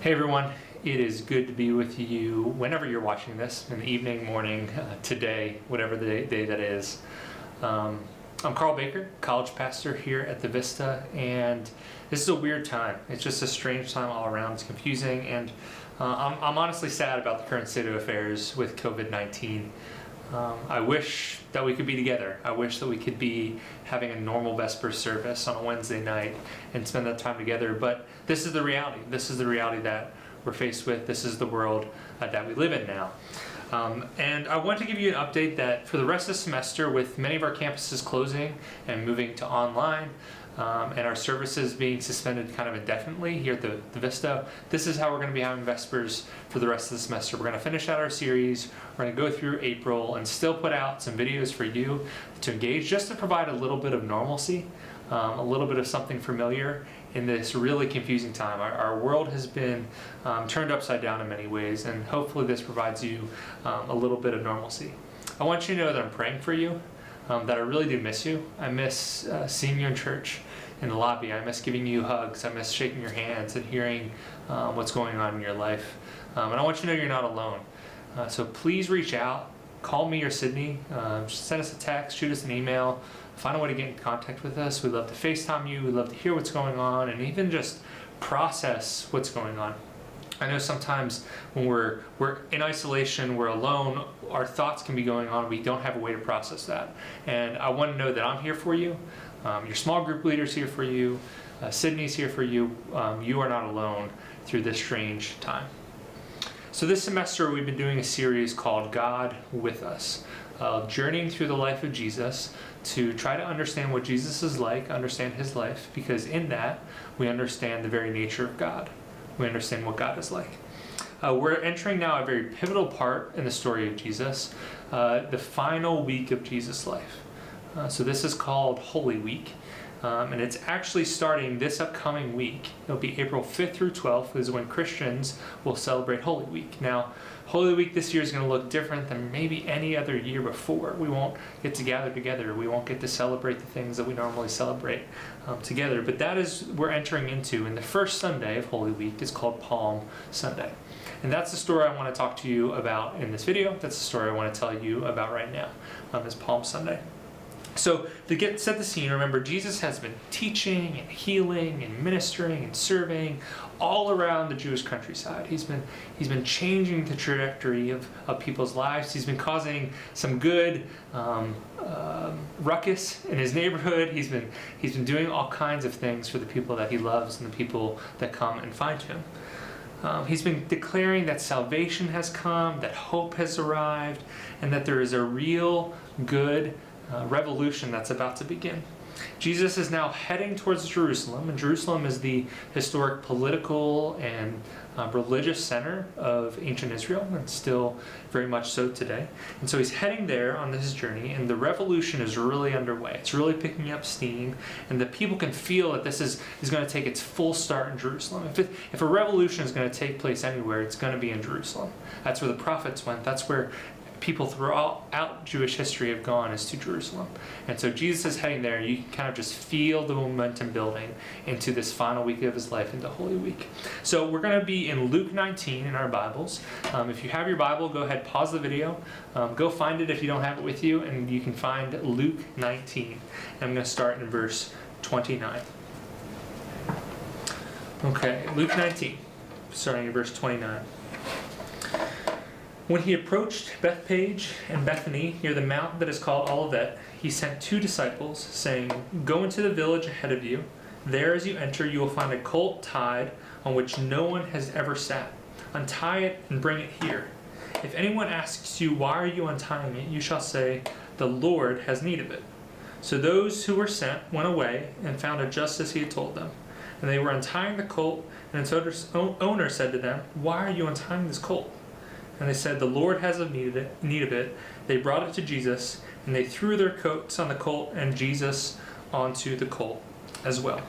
Hey everyone, it is good to be with you whenever you're watching this, in the evening, morning, today, whatever the day that is. I'm Carl Baker, college pastor here at the Vista, and this is a weird time. It's just a strange time all around. It's confusing, and I'm honestly sad about the current state of affairs with COVID-19. I wish that we could be together. I wish that we could be having a normal Vespers service on a Wednesday night and spend that time together. But this is the reality. This is the reality that we're faced with. This is the world that we live in now. And I want to give you an update that for the rest of the semester, with many of our campuses closing and moving to online, and our services being suspended kind of indefinitely here at the Vista, this is how we're going to be having Vespers for the rest of the semester. We're going to finish out our series. We're going to go through April and still put out some videos for you to engage, just to provide a little bit of normalcy, a little bit of something familiar in this really confusing time. Our world has been turned upside down in many ways, and hopefully this provides you a little bit of normalcy. I want you to know that I'm praying for you. That I really do miss you. I miss seeing you in church, in the lobby. I miss giving you hugs. I miss shaking your hands and hearing what's going on in your life. And I want you to know you're not alone. So please reach out. Call me or Sydney. Send us a text, shoot us an email. Find a way to get in contact with us. We'd love to FaceTime you. We'd love to hear what's going on and even just process what's going on. I know sometimes when we're in isolation, we're alone, our thoughts can be going on. We don't have a way to process that. And I want to know that I'm here for you. Your small group leader's here for you. Sydney's here for you. You are not alone through this strange time. So this semester, we've been doing a series called God with Us, journeying through the life of Jesus to try to understand what Jesus is like, understand his life, because in that, we understand the very nature of God. We understand what God is like. We're entering now a very pivotal part in the story of Jesus, the final week of Jesus' life. So this is called Holy Week, and it's actually starting this upcoming week. It'll be April 5th through 12th is when Christians will celebrate Holy Week. Now, Holy Week this year is going to look different than maybe any other year before. We won't get to gather together. We won't get to celebrate the things that we normally celebrate together. But that is we're entering into, and the first Sunday of Holy Week is called Palm Sunday. And that's the story I want to talk to you about in this video. That's the story I want to tell you about right now, is Palm Sunday. So to set the scene, remember Jesus has been teaching and healing and ministering and serving all around the Jewish countryside. He's been changing the trajectory of people's lives. He's been causing some good ruckus in his neighborhood. He's been doing all kinds of things for the people that he loves and the people that come and find him. He's been declaring that salvation has come, that hope has arrived, and that there is a real good revolution that's about to begin. Jesus is now heading towards Jerusalem, and Jerusalem is the historic political and religious center of ancient Israel, and still very much so today. And so he's heading there on this journey, and the revolution is really underway. It's really picking up steam, and the people can feel that this is going to take its full start in Jerusalem. If a revolution is going to take place anywhere, it's going to be in Jerusalem. That's where the prophets went. That's where people throughout Jewish history have gone, is to Jerusalem. And so Jesus is heading there, and you can kind of just feel the momentum building into this final week of his life, into Holy Week. So we're going to be in Luke 19 in our Bibles. If you have your Bible, go ahead, pause the video, go find it if you don't have it with you, and you can find Luke 19. And I'm going to start in verse 29. Okay, Luke 19, starting in verse 29. When he approached Bethphage and Bethany near the mount that is called Olivet, he sent 2 disciples, saying, "Go into the village ahead of you. There as you enter you will find a colt tied on which no one has ever sat. Untie it and bring it here. If anyone asks you, 'Why are you untying it?' you shall say, 'The Lord has need of it.'" So those who were sent went away and found it just as he had told them. And they were untying the colt, and its owner said to them, "Why are you untying this colt?" And they said, "The Lord has need of it." They brought it to Jesus, and they threw their coats on the colt and Jesus onto the colt as well.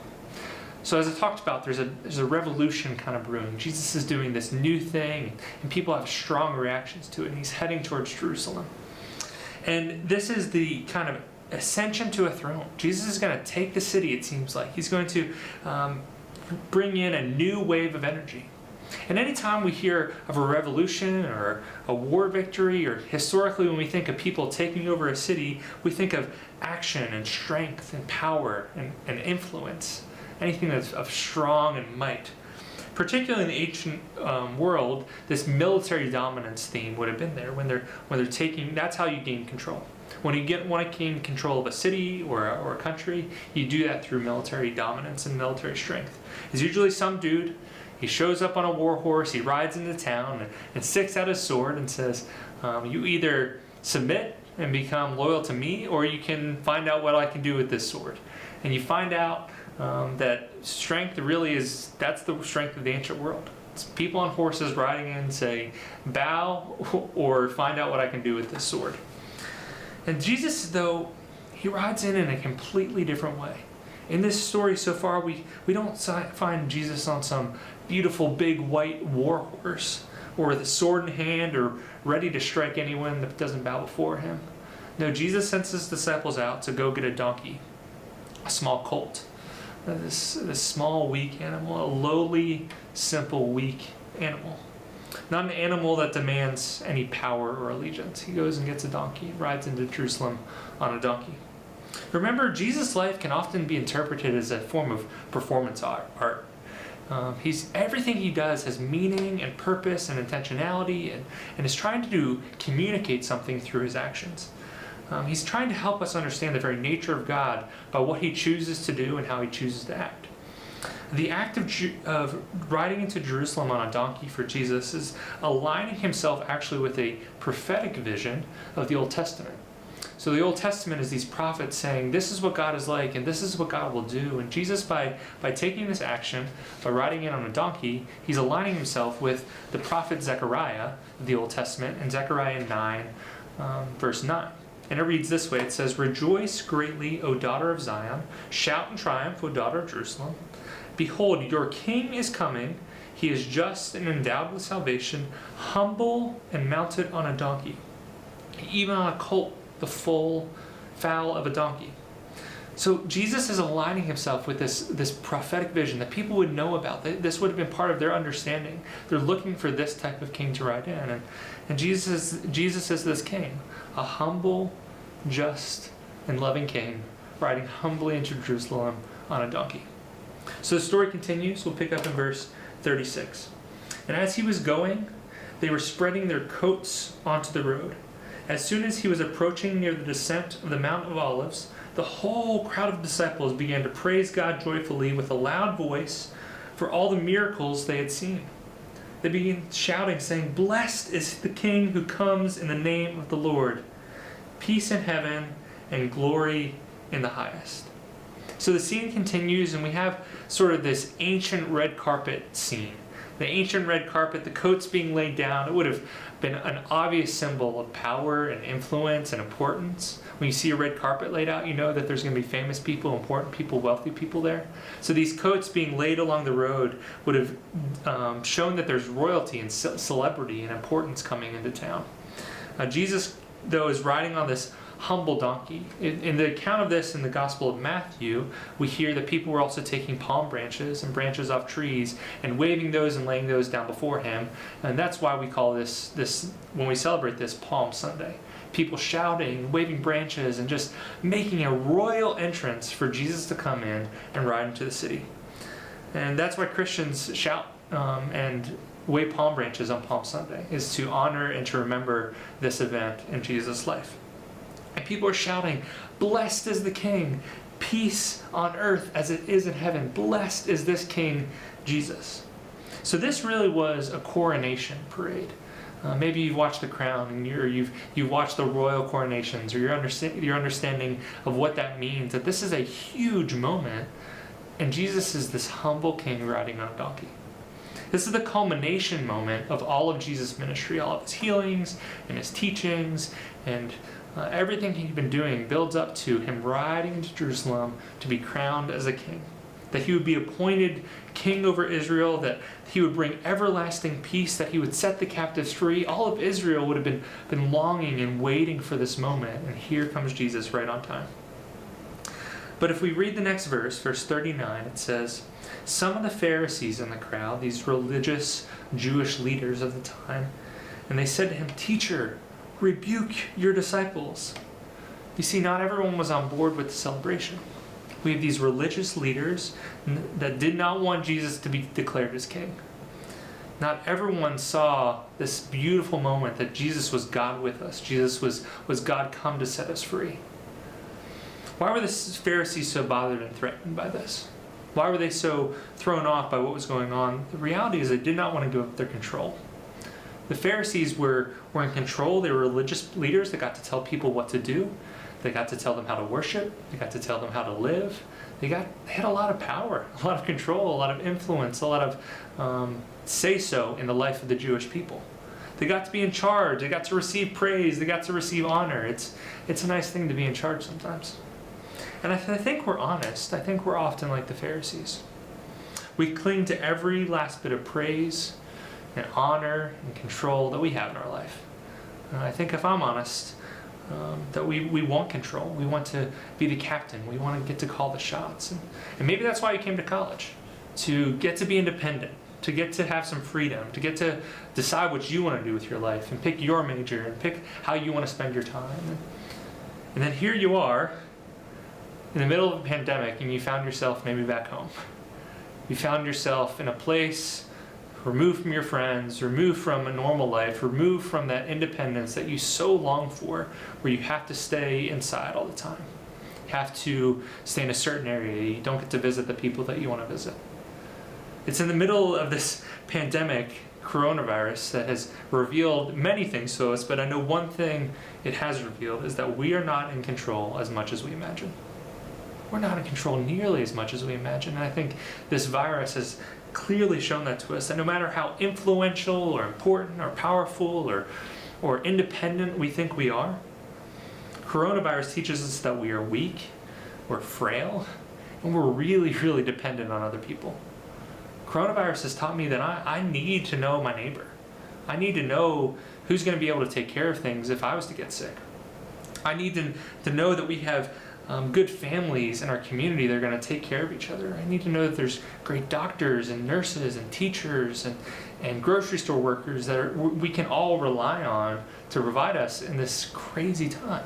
So as I talked about, there's a revolution kind of brewing. Jesus is doing this new thing, and people have strong reactions to it, and he's heading towards Jerusalem. And this is the kind of ascension to a throne. Jesus is going to take the city, it seems like. He's going to bring in a new wave of energy. And anytime we hear of a revolution or a war victory, or historically when we think of people taking over a city, we think of action and strength and power and influence, anything that's of strong and might. Particularly in the ancient world, this military dominance theme would have been there when they're taking. That's how you gain control. When you want to gain control of a city or a country, you do that through military dominance and military strength. It's usually some dude. He shows up on a war horse. He rides into town and sticks out his sword and says, "You either submit and become loyal to me, or you can find out what I can do with this sword." And you find out that strength really that's the strength of the ancient world. It's people on horses riding in and saying, "Bow or find out what I can do with this sword." And Jesus, though, he rides in a completely different way. In this story so far, we don't find Jesus on some beautiful big white war horse or with a sword in hand or ready to strike anyone that doesn't bow before him. No, Jesus sends his disciples out to go get a donkey, a small colt. This small, weak animal, a lowly, simple, weak animal. Not an animal that demands any power or allegiance. He goes and gets a donkey, rides into Jerusalem on a donkey. Remember, Jesus' life can often be interpreted as a form of performance art. Everything he does has meaning and purpose and intentionality and is trying to communicate something through his actions. He's trying to help us understand the very nature of God by what he chooses to do and how he chooses to act. The act of riding into Jerusalem on a donkey for Jesus is aligning himself actually with a prophetic vision of the Old Testament. So the Old Testament is these prophets saying, this is what God is like, and this is what God will do. And Jesus, by taking this action, by riding in on a donkey, he's aligning himself with the prophet Zechariah of the Old Testament, in Zechariah 9, verse 9. And it reads this way. It says, "Rejoice greatly, O daughter of Zion. Shout in triumph, O daughter of Jerusalem. Behold, your king is coming. He is just and endowed with salvation, humble and mounted on a donkey, even on a colt, the foal of a donkey." So Jesus is aligning himself with this prophetic vision that people would know about. This would have been part of their understanding. They're looking for this type of king to ride in. And Jesus is this king, a humble, just, and loving king, riding humbly into Jerusalem on a donkey. So the story continues. We'll pick up in verse 36. "And as he was going, they were spreading their coats onto the road. As soon as he was approaching near the descent of the Mount of Olives, the whole crowd of disciples began to praise God joyfully with a loud voice for all the miracles they had seen. They began shouting, saying, 'Blessed is the King who comes in the name of the Lord. Peace in heaven and glory in the highest.'" So the scene continues, and we have sort of this ancient red carpet scene. The ancient red carpet, the coats being laid down, it would have been an obvious symbol of power and influence and importance. When you see a red carpet laid out, you know that there's going to be famous people, important people, wealthy people there. So these coats being laid along the road would have shown that there's royalty and celebrity and importance coming into town. Jesus, though, is riding on this humble donkey. In the account of this in the Gospel of Matthew, we hear that people were also taking palm branches and branches off trees and waving those and laying those down before him. And that's why we call this when we celebrate this, Palm Sunday. People shouting, waving branches, and just making a royal entrance for Jesus to come in and ride into the city. And that's why Christians shout and wave palm branches on Palm Sunday, is to honor and to remember this event in Jesus' life. And people are shouting, "Blessed is the King, peace on earth as it is in heaven. Blessed is this King, Jesus." So this really was a coronation parade. Maybe you've watched The Crown, and you've watched the royal coronations, or your understanding of what that means. That this is a huge moment, and Jesus is this humble king riding on a donkey. This is the culmination moment of all of Jesus' ministry, all of his healings and his teachings, and everything he'd been doing builds up to him riding to Jerusalem to be crowned as a king. That he would be appointed king over Israel, that he would bring everlasting peace, that he would set the captives free. All of Israel would have been longing and waiting for this moment, and here comes Jesus right on time. But if we read the next verse, verse 39, it says, some of the Pharisees in the crowd, these religious Jewish leaders of the time, and they said to him, "Teacher, rebuke your disciples." You see, not everyone was on board with the celebration. We have these religious leaders that did not want Jesus to be declared as king. Not everyone saw this beautiful moment that Jesus was God with us. Jesus was God come to set us free. Why were the Pharisees so bothered and threatened by this? Why were they so thrown off by what was going on? The reality is they did not want to give up their control. The Pharisees were in control. They were religious leaders that got to tell people what to do. They got to tell them how to worship. They got to tell them how to live. They had a lot of power, a lot of control, a lot of influence, a lot of say-so in the life of the Jewish people. They got to be in charge. They got to receive praise. They got to receive honor. It's a nice thing to be in charge sometimes. And I think we're honest. I think we're often like the Pharisees. We cling to every last bit of praise and honor and control that we have in our life. And I think if I'm honest, that we want control. We want to be the captain. We want to get to call the shots. And maybe that's why you came to college, to get to be independent, to get to have some freedom, to get to decide what you want to do with your life and pick your major and pick how you want to spend your time. And then here you are in the middle of a pandemic, and you found yourself maybe back home. You found yourself in a place removed from your friends, removed from a normal life, removed from that independence that you so long for, where you have to stay inside all the time. You have to stay in a certain area. You don't get to visit the people that you want to visit. It's in the middle of this pandemic, coronavirus, that has revealed many things to us, but I know one thing it has revealed is that we are not in control as much as we imagine. We're not in control nearly as much as we imagine. And I think this virus has clearly shown that to us, that no matter how influential or important or powerful or independent we think we are, coronavirus teaches us that we are weak, we're frail, and we're really, really dependent on other people. Coronavirus has taught me that I need to know my neighbor. I need to know who's going to be able to take care of things if I was to get sick. I need to know that we have good families in our community that are going to take care of each other. I need to know that there's great doctors and nurses and teachers and grocery store workers that we can all rely on to provide us in this crazy time.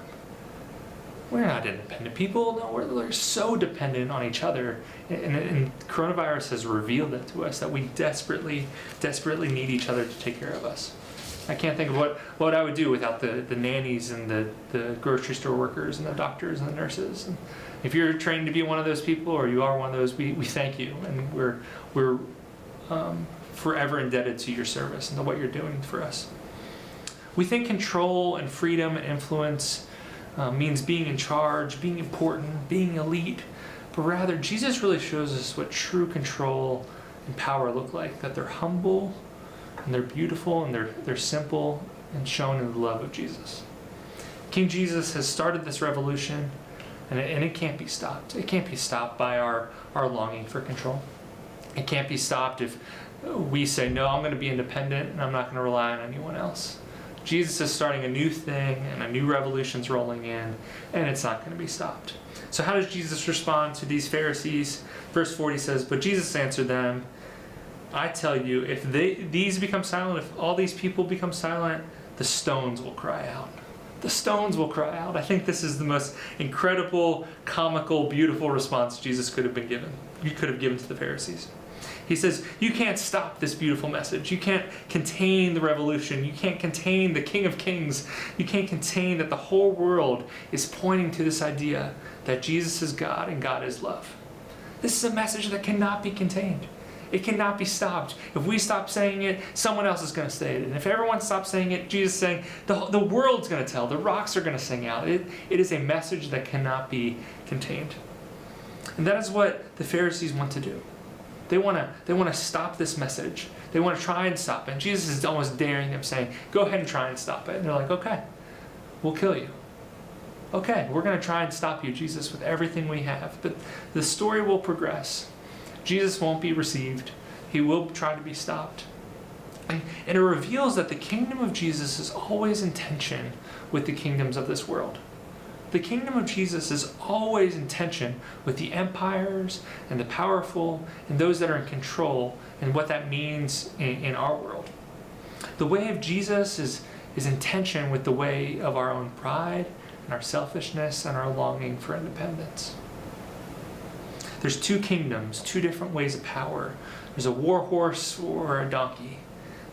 We're not independent people. No, we're so dependent on each other. And coronavirus has revealed that to us, that we desperately, desperately need each other to take care of us. I can't think of what I would do without the nannies and the grocery store workers and the doctors and the nurses. And if you're trained to be one of those people, or you are one of those, we thank you, and we're forever indebted to your service and to what you're doing for us. We think control and freedom and influence means being in charge, being important, being elite, but rather Jesus really shows us what true control and power look like, that they're humble, and they're beautiful, and they're simple, and shown in the love of Jesus. King Jesus has started this revolution, and it can't be stopped. It can't be stopped by our longing for control. It can't be stopped if we say, no, I'm going to be independent, and I'm not going to rely on anyone else. Jesus is starting a new thing, and a new revolution's rolling in, and it's not going to be stopped. So how does Jesus respond to these Pharisees? Verse 40 says, "But Jesus answered them, I tell you, if these become silent, if all these people become silent, the stones will cry out." The stones will cry out. I think this is the most incredible, comical, beautiful response Jesus could have given to the Pharisees. He says, you can't stop this beautiful message. You can't contain the revolution. You can't contain the King of Kings. You can't contain that the whole world is pointing to this idea that Jesus is God and God is love. This is a message that cannot be contained. It cannot be stopped. If we stop saying it, someone else is going to say it. And if everyone stops saying it, Jesus is saying, the world's going to tell. The rocks are going to sing out. It is a message that cannot be contained. And that is what the Pharisees want to do. They want to stop this message. They want to try and stop it. And Jesus is almost daring them, saying, go ahead and try and stop it. And they're like, okay, we'll kill you. Okay, we're going to try and stop you, Jesus, with everything we have. But the story will progress. Jesus won't be received. He will try to be stopped. And it reveals that the kingdom of Jesus is always in tension with the kingdoms of this world. The kingdom of Jesus is always in tension with the empires and the powerful and those that are in control and what that means in our world. The way of Jesus is in tension with the way of our own pride and our selfishness and our longing for independence. There's two kingdoms, two different ways of power. There's a war horse or a donkey.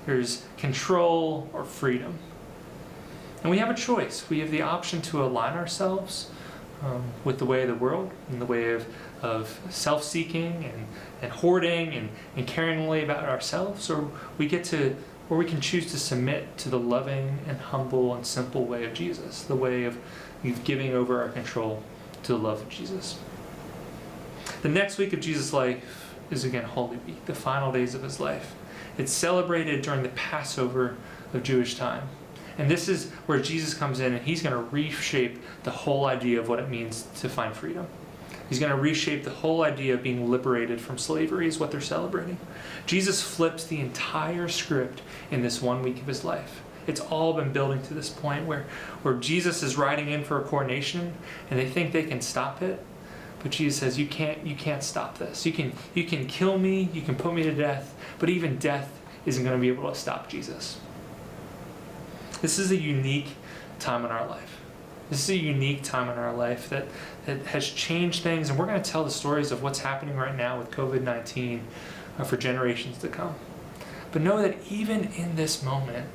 There's control or freedom. And we have a choice. We have the option to align ourselves with the way of the world and the way of self-seeking and hoarding and caring only about ourselves, or we can choose to submit to the loving and humble and simple way of Jesus, the way of giving over our control to the love of Jesus. The next week of Jesus' life is again Holy Week, the final days of his life. It's celebrated during the Passover of Jewish time. And this is where Jesus comes in and he's going to reshape the whole idea of what it means to find freedom. He's going to reshape the whole idea of being liberated from slavery is what they're celebrating. Jesus flips the entire script in this 1 week of his life. It's all been building to this point where Jesus is riding in for a coronation and they think they can stop it. But Jesus says, you can't stop this. You can kill me, you can put me to death, but even death isn't going to be able to stop Jesus. This is a unique time in our life. This is a unique time in our life that has changed things, and we're going to tell the stories of what's happening right now with COVID-19 for generations to come. But know that even in this moment,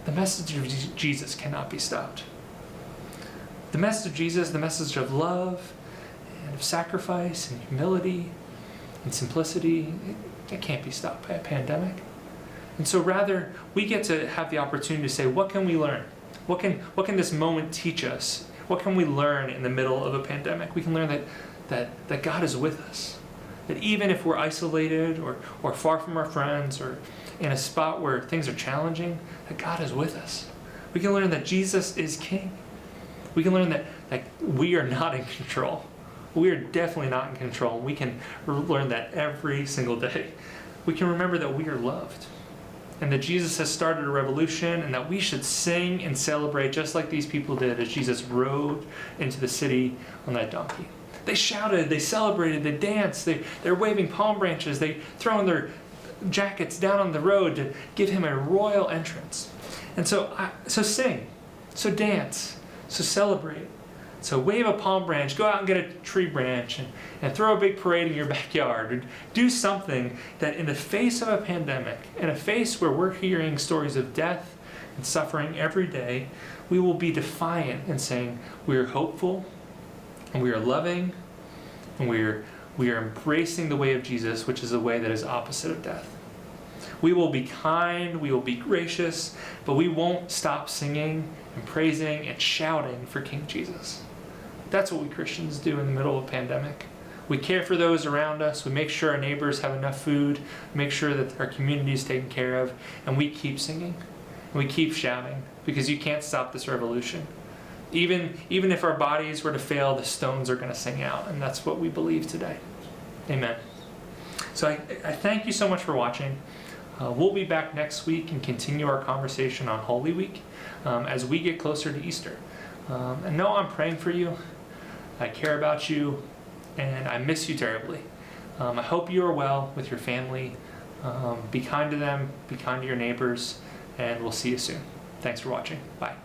the message of Jesus cannot be stopped. The message of Jesus, the message of love and of sacrifice and humility and simplicity, it can't be stopped by a pandemic. And so rather, we get to have the opportunity to say, what can we learn? What can this moment teach us? What can we learn in the middle of a pandemic? We can learn that God is with us. That even if we're isolated or far from our friends or in a spot where things are challenging, that God is with us. We can learn that Jesus is King. We can learn that we are not in control. We are definitely not in control. We can learn that every single day. We can remember that we are loved and that Jesus has started a revolution and that we should sing and celebrate just like these people did as Jesus rode into the city on that donkey. They shouted, they celebrated, they danced, they're waving palm branches, they throwing their jackets down on the road to give him a royal entrance. And so sing, so dance, so celebrate. So wave a palm branch, go out and get a tree branch and throw a big parade in your backyard. Or do something that in the face of a pandemic, in a face where we're hearing stories of death and suffering every day, we will be defiant in saying we are hopeful and we are loving and we are embracing the way of Jesus, which is a way that is opposite of death. We will be kind, we will be gracious, but we won't stop singing and praising and shouting for King Jesus. That's what we Christians do in the middle of a pandemic. We care for those around us. We make sure our neighbors have enough food, make sure that our community is taken care of, and we keep singing. And we keep shouting because you can't stop this revolution. Even if our bodies were to fail, the stones are going to sing out, and that's what we believe today. Amen. So I thank you so much for watching. We'll be back next week and continue our conversation on Holy Week as we get closer to Easter. And know I'm praying for you. I care about you, and I miss you terribly. I hope you are well with your family. Be kind to them, be kind to your neighbors, and we'll see you soon. Thanks for watching. Bye.